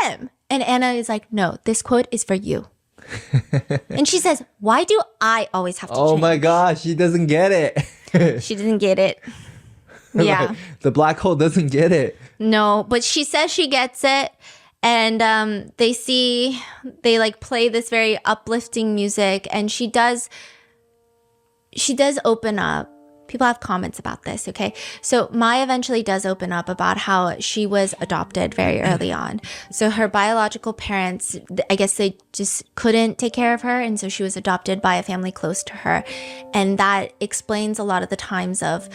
him. And Anna is like, no, this quote is for you. And she says, why do I always have to change? Oh my gosh, she doesn't get it. She didn't get it. Yeah. Like, the black hole doesn't get it. No, but she says she gets it. And they like play this very uplifting music, and she does open up. People have comments about this, okay? So Mai eventually does open up about how she was adopted very early on. So her biological parents, I guess they just couldn't take care of her, and so she was adopted by a family close to her. And that explains a lot of the times of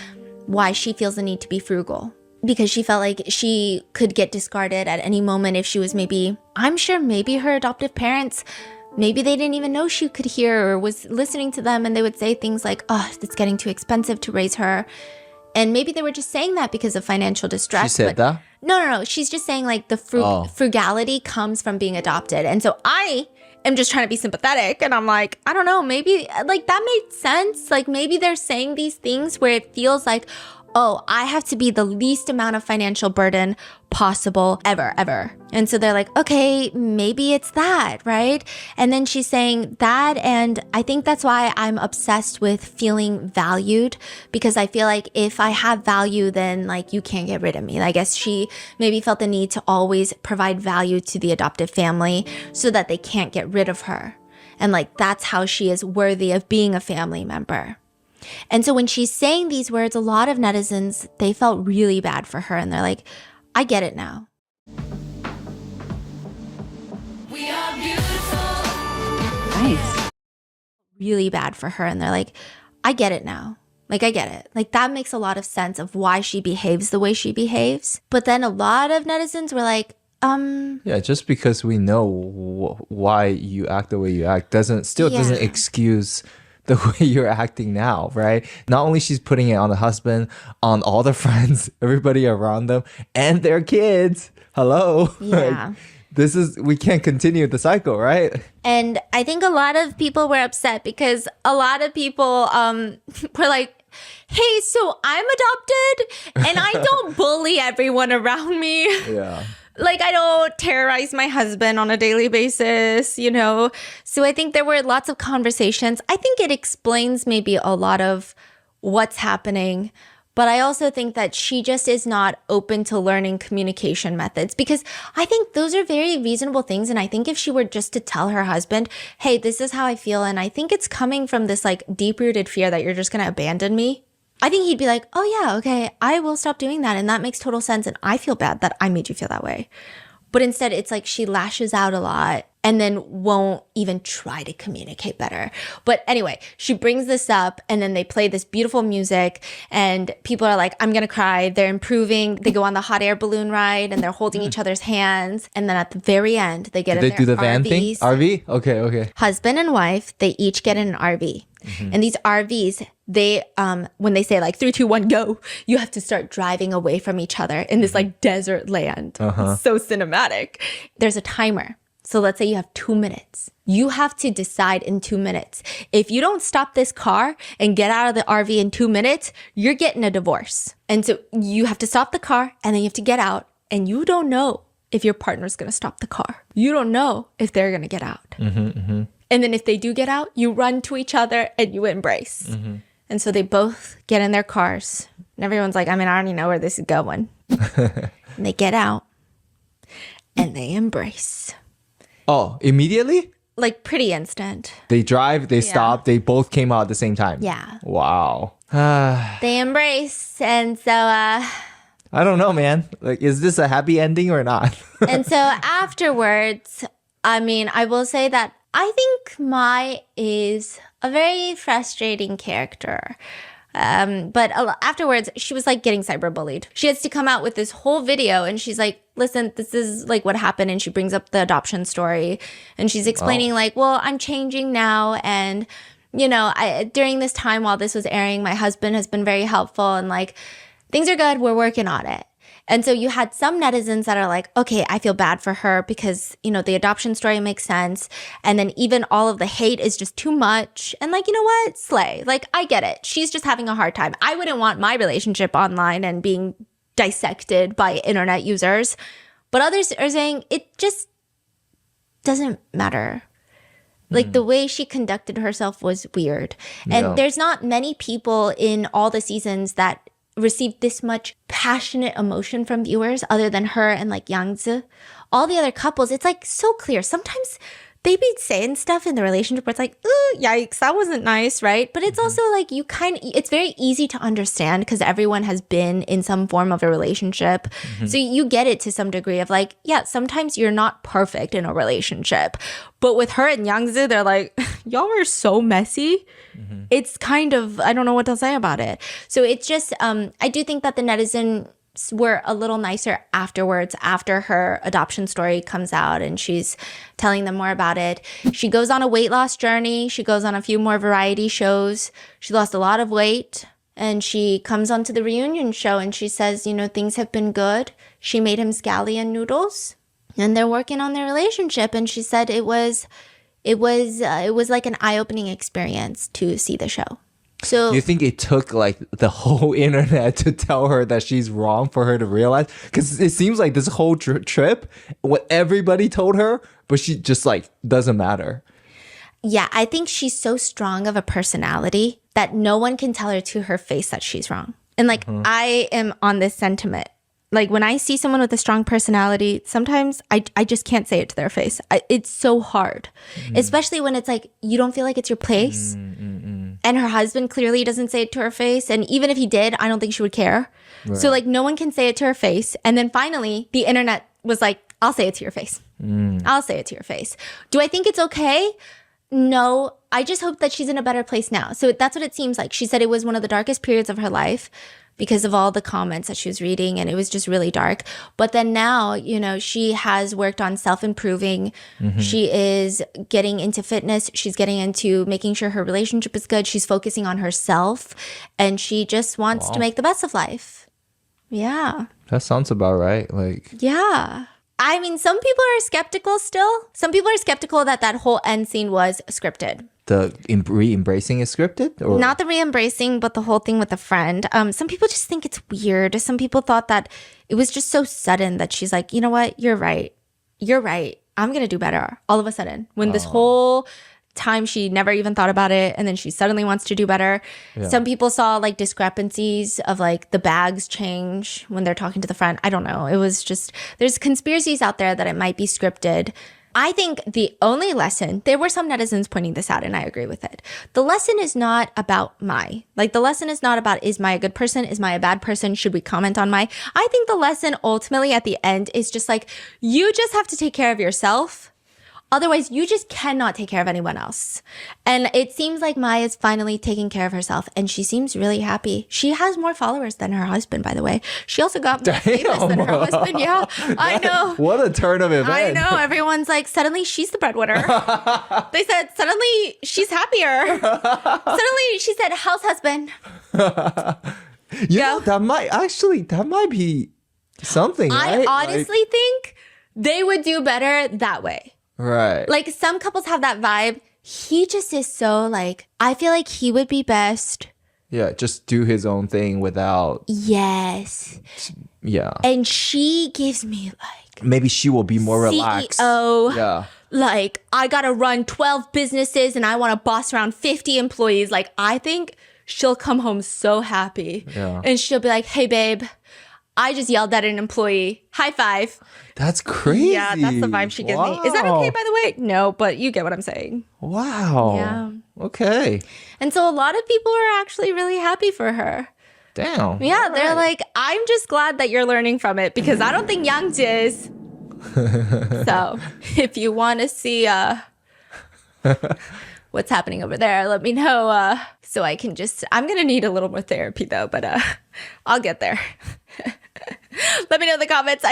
why she feels the need to be frugal. Because she felt like she could get discarded at any moment if she was I'm sure maybe her adoptive parents, maybe they didn't even know she could hear or was listening to them, and they would say things like, oh, it's getting too expensive to raise her. And maybe they were just saying that because of financial distress. She said that? No. She's just saying like the frugality comes from being adopted. And so I am just trying to be sympathetic, and I'm like, I don't know, maybe like that made sense. Like maybe they're saying these things where it feels like, oh, I have to be the least amount of financial burden possible ever. And so they're like, okay, maybe it's that, right? And then she's saying that, and I think that's why I'm obsessed with feeling valued, because I feel like if I have value, then like you can't get rid of me. I guess she maybe felt the need to always provide value to the adoptive family so that they can't get rid of her. And like that's how she is worthy of being a family member. And so when she's saying these words, a lot of netizens, they felt really bad for her. And they're like, I get it now. We are beautiful. Nice. Really bad for her. And they're like, I get it now. Like, I get it. Like, that makes a lot of sense of why she behaves the way she behaves. But then a lot of netizens were like, yeah, just because we know why you act the way you act doesn't excuse the way you're acting now, right? Not only she's putting it on the husband, on all the friends, everybody around them, and their kids. Hello. Yeah. We can't continue the cycle, right? And I think a lot of people were upset because a lot of people were like, hey, so I'm adopted and I don't bully everyone around me. Yeah. Like, I don't terrorize my husband on a daily basis, you know? So I think there were lots of conversations. I think it explains maybe a lot of what's happening. But I also think that she just is not open to learning communication methods, because I think those are very reasonable things. And I think if she were just to tell her husband, hey, this is how I feel, and I think it's coming from this like deep-rooted fear that you're just going to abandon me, I think he'd be like, oh yeah, okay, I will stop doing that. And that makes total sense. And I feel bad that I made you feel that way. But instead, it's like she lashes out a lot and then won't even try to communicate better. But anyway, she brings this up, and then they play this beautiful music, and people are like, I'm going to cry. They're improving. They go on the hot air balloon ride, and they're holding each other's hands. And then at the very end, they get in their RVs. Did they do the van thing? RV? Okay. Husband and wife, they each get in an RV. Mm-hmm. And these RVs, they, when they say like 3, 2, 1, go, you have to start driving away from each other in this like desert land. It's so cinematic. There's a timer. So let's say you have 2 minutes. You have to decide in 2 minutes. If you don't stop this car and get out of the RV in 2 minutes, you're getting a divorce. And so you have to stop the car, and then you have to get out, and you don't know if your partner's going to stop the car. You don't know if they're going to get out. And then if they do get out, you run to each other and you embrace. And so they both get in their cars. And everyone's like, I mean, I already know where this is going. And they get out and they embrace. Oh, immediately? Like pretty instant. They drive, they stop, they both came out at the same time. Yeah. Wow. They embrace. And so... I don't know, man. Like, is this a happy ending or not? And so afterwards, I mean, I will say that I think Mai is a very frustrating character. But afterwards, she was like getting cyberbullied. She has to come out with this whole video, and she's like, listen, this is like what happened. And she brings up the adoption story, and she's explaining like, well, I'm changing now. And, you know, during this time while this was airing, my husband has been very helpful, and like, things are good. We're working on it. And so you had some netizens that are like, okay, I feel bad for her because, you know, the adoption story makes sense. And then even all of the hate is just too much. And like, you know what? Slay. Like, I get it. She's just having a hard time. I wouldn't want my relationship online and being dissected by internet users. But others are saying it just doesn't matter. Like the way she conducted herself was weird. And there's not many people in all the seasons that received this much passionate emotion from viewers other than her and like Yang. All the other couples, it's like so clear. Sometimes they be saying stuff in the relationship where it's like, ooh, yikes, that wasn't nice, right? But it's also like it's very easy to understand because everyone has been in some form of a relationship. So you get it to some degree of like, yeah, sometimes you're not perfect in a relationship. But with her and Yangzi, they're like, y'all are so messy. It's kind of, I don't know what to say about it. So it's just, I do think that the netizens were a little nicer afterwards, after her adoption story comes out and she's telling them more about it. She goes on a weight loss journey. She goes on a few more variety shows. She lost a lot of weight and she comes onto the reunion show and she says, you know, things have been good. She made him scallion noodles and they're working on their relationship. And she said it was like an eye-opening experience to see the show. So you think it took like the whole internet to tell her that she's wrong for her to realize? Because it seems like this whole trip, what everybody told her, but she just like doesn't matter. Yeah, I think she's so strong of a personality that no one can tell her to her face that she's wrong. And like, I am on this sentiment. Like when I see someone with a strong personality, sometimes I just can't say it to their face. It's so hard, especially when it's like, you don't feel like it's your place. And her husband clearly doesn't say it to her face. And even if he did, I don't think she would care. Right. So like no one can say it to her face. And then finally the internet was like, I'll say it to your face. I'll say it to your face. Do I think it's okay? No, I just hope that she's in a better place now. So that's what it seems like. She said it was one of the darkest periods of her life because of all the comments that she was reading and it was just really dark. But then now, you know, she has worked on self-improving. She is getting into fitness. She's getting into making sure her relationship is good. She's focusing on herself and she just wants to make the best of life. Yeah. That sounds about right. Like, yeah. I mean, some people are skeptical still. Some people are skeptical that that whole end scene was scripted. The re-embracing is scripted? Or? Not the re-embracing, but the whole thing with a friend. Some people just think it's weird. Some people thought that it was just so sudden that she's like, you know what? You're right. You're right. I'm going to do better. All of a sudden. When this whole time she never even thought about it and then she suddenly wants to do better. Yeah. Some people saw like discrepancies of like the bags change when they're talking to the friend. I don't know. It was just, there's conspiracies out there that it might be scripted. I think the only lesson, there were some netizens pointing this out and I agree with it. The lesson is not about Mai. Like the lesson is not about, is Mai a good person? Is Mai a bad person? Should we comment on Mai? I think the lesson ultimately at the end is just like, you just have to take care of yourself. Otherwise, you just cannot take care of anyone else. And it seems like Mai is finally taking care of herself and she seems really happy. She has more followers than her husband, by the way. She also got more famous than her husband. Yeah, I know. What a turn of events. I know. Everyone's like, suddenly she's the breadwinner. They said, suddenly she's happier. Suddenly she said, house husband. You know, that might be something, right? I honestly think they would do better that way. Right. Like some couples have that vibe. He just is so like, I feel like he would be best. Yeah, just do his own thing without. Yes. Yeah. And she gives me like. Maybe she will be more relaxed. CEO. Yeah. Like, I got to run 12 businesses and I want to boss around 50 employees. Like, I think she'll come home so happy. Yeah. And she'll be like, hey, babe, I just yelled at an employee. High five. That's crazy. Yeah, that's the vibe she gives me. Is that okay, by the way? No, but you get what I'm saying. Wow. Yeah. Okay. And so a lot of people are actually really happy for her. Damn. Yeah, they're like, I'm just glad that you're learning from it because I don't think Yang is. So if you want to see what's happening over there, let me know. So I can just, I'm going to need a little more therapy though, but I'll get there. Let me know in the comments.